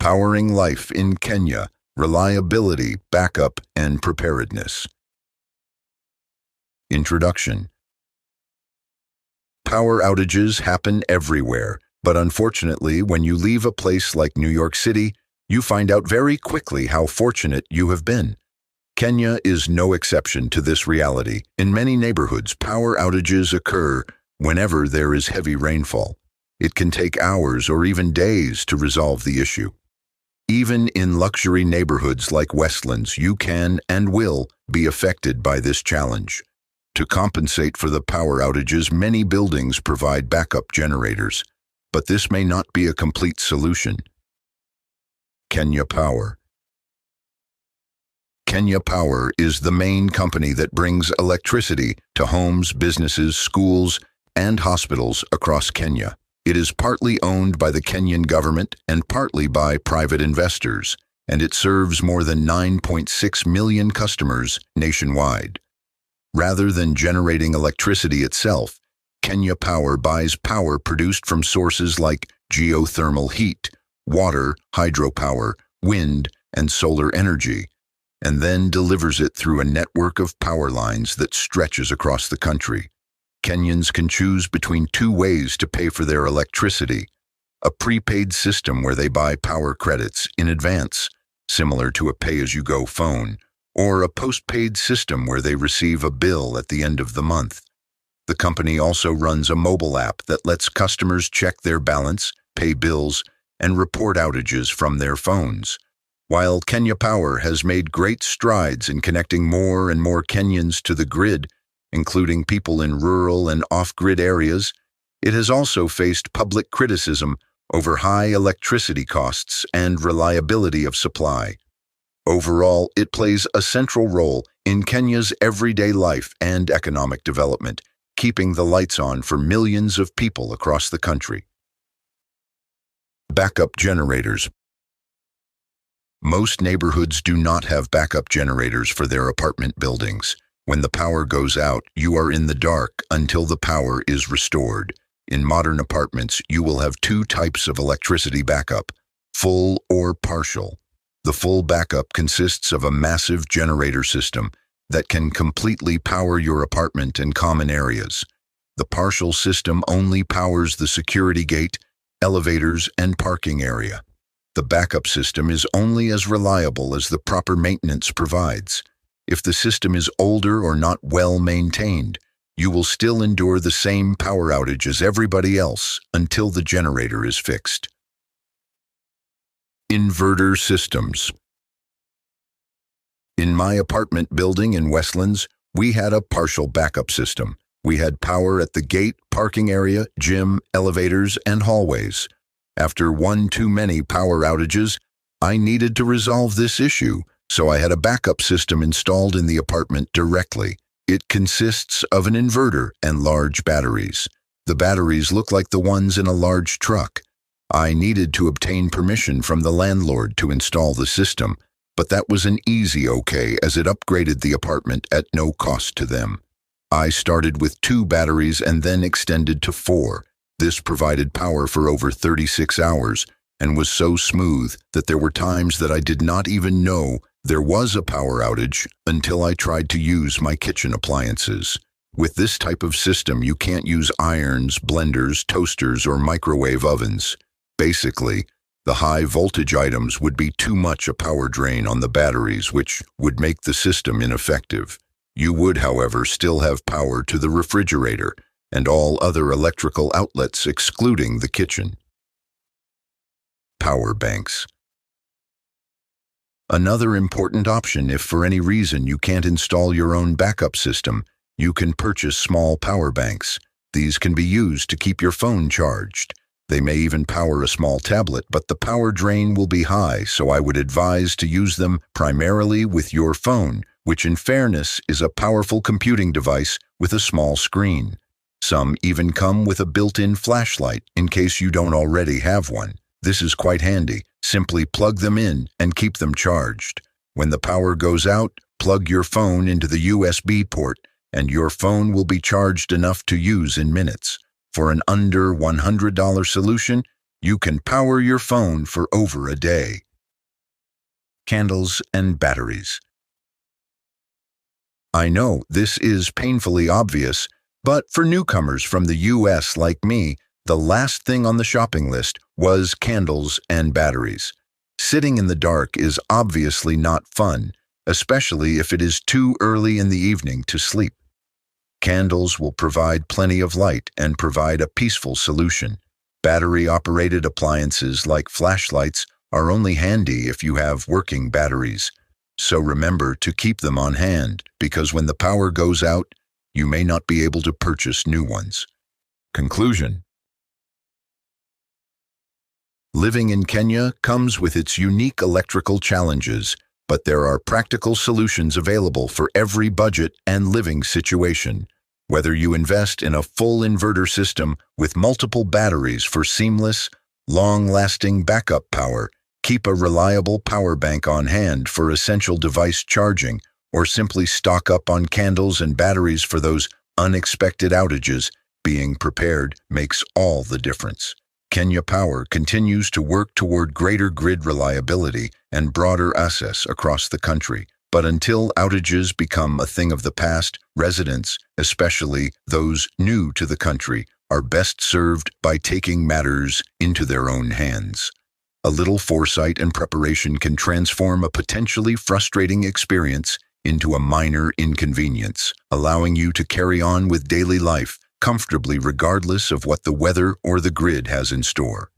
Powering life in Kenya, reliability, backup, and preparedness. Introduction. Power outages happen everywhere, but unfortunately, when you leave a place like New York City, you find out very quickly how fortunate you have been. Kenya is no exception to this reality. In many neighborhoods, power outages occur whenever there is heavy rainfall. It can take hours or even days to resolve the issue. Even in luxury neighborhoods like Westlands, you can and will be affected by this challenge. To compensate for the power outages, many buildings provide backup generators, but this may not be a complete solution. Kenya Power. Kenya Power is the main company that brings electricity to homes, businesses, schools, and hospitals across Kenya. It is partly owned by the Kenyan government and partly by private investors, and it serves more than 9.6 million customers nationwide. Rather than generating electricity itself, Kenya Power buys power produced from sources like geothermal heat, water, hydropower, wind, and solar energy, and then delivers it through a network of power lines that stretches across the country. Kenyans can choose between two ways to pay for their electricity: a prepaid system where they buy power credits in advance, similar to a pay-as-you-go phone, or a postpaid system where they receive a bill at the end of the month. The company also runs a mobile app that lets customers check their balance, pay bills, and report outages from their phones. While Kenya Power has made great strides in connecting more and more Kenyans to the grid, including people in rural and off-grid areas, it has also faced public criticism over high electricity costs and reliability of supply. Overall, it plays a central role in Kenya's everyday life and economic development, keeping the lights on for millions of people across the country. Backup generators. Most neighborhoods do not have backup generators for their apartment buildings. When the power goes out, you are in the dark until the power is restored. In modern apartments, you will have two types of electricity backup: full or partial. The full backup consists of a massive generator system that can completely power your apartment and common areas. The partial system only powers the security gate, elevators, and parking area. The backup system is only as reliable as the proper maintenance provides. If the system is older or not well maintained, you will still endure the same power outage as everybody else until the generator is fixed. Inverter systems. In my apartment building in Westlands, we had a partial backup system. We had power at the gate, parking area, gym, elevators, and hallways. After one too many power outages, I needed to resolve this issue, so I had a backup system installed in the apartment directly. It consists of an inverter and large batteries. The batteries look like the ones in a large truck. I needed to obtain permission from the landlord to install the system, but that was an easy okay as it upgraded the apartment at no cost to them. I started with 2 batteries and then extended to 4. This provided power for over 36 hours and was so smooth that there were times that I did not even know there was a power outage until I tried to use my kitchen appliances. With this type of system, you can't use irons, blenders, toasters, or microwave ovens. Basically, the high voltage items would be too much a power drain on the batteries, which would make the system ineffective. You would, however, still have power to the refrigerator and all other electrical outlets excluding the kitchen. Power banks. Another important option if for any reason you can't install your own backup system, you can purchase small power banks. These can be used to keep your phone charged. They may even power a small tablet, but the power drain will be high, so I would advise to use them primarily with your phone, which in fairness is a powerful computing device with a small screen. Some even come with a built-in flashlight in case you don't already have one. This is quite handy. Simply plug them in and keep them charged. When the power goes out, plug your phone into the USB port and your phone will be charged enough to use in minutes. For an under $100 solution, You can power your phone for over a day. Candles and batteries. I know this is painfully obvious, but for newcomers from the US like me, the last thing on the shopping list was candles and batteries. Sitting in the dark is obviously not fun, especially if it is too early in the evening to sleep. Candles will provide plenty of light and provide a peaceful solution. Battery-operated appliances like flashlights are only handy if you have working batteries. So remember to keep them on hand, because when the power goes out, you may not be able to purchase new ones. Conclusion. Living in Kenya comes with its unique electrical challenges, but there are practical solutions available for every budget and living situation. Whether you invest in a full inverter system with multiple batteries for seamless, long-lasting backup power, keep a reliable power bank on hand for essential device charging, or simply stock up on candles and batteries for those unexpected outages, being prepared makes all the difference. Kenya Power continues to work toward greater grid reliability and broader access across the country. But until outages become a thing of the past, residents, especially those new to the country, are best served by taking matters into their own hands. A little foresight and preparation can transform a potentially frustrating experience into a minor inconvenience, allowing you to carry on with daily life comfortably regardless of what the weather or the grid has in store.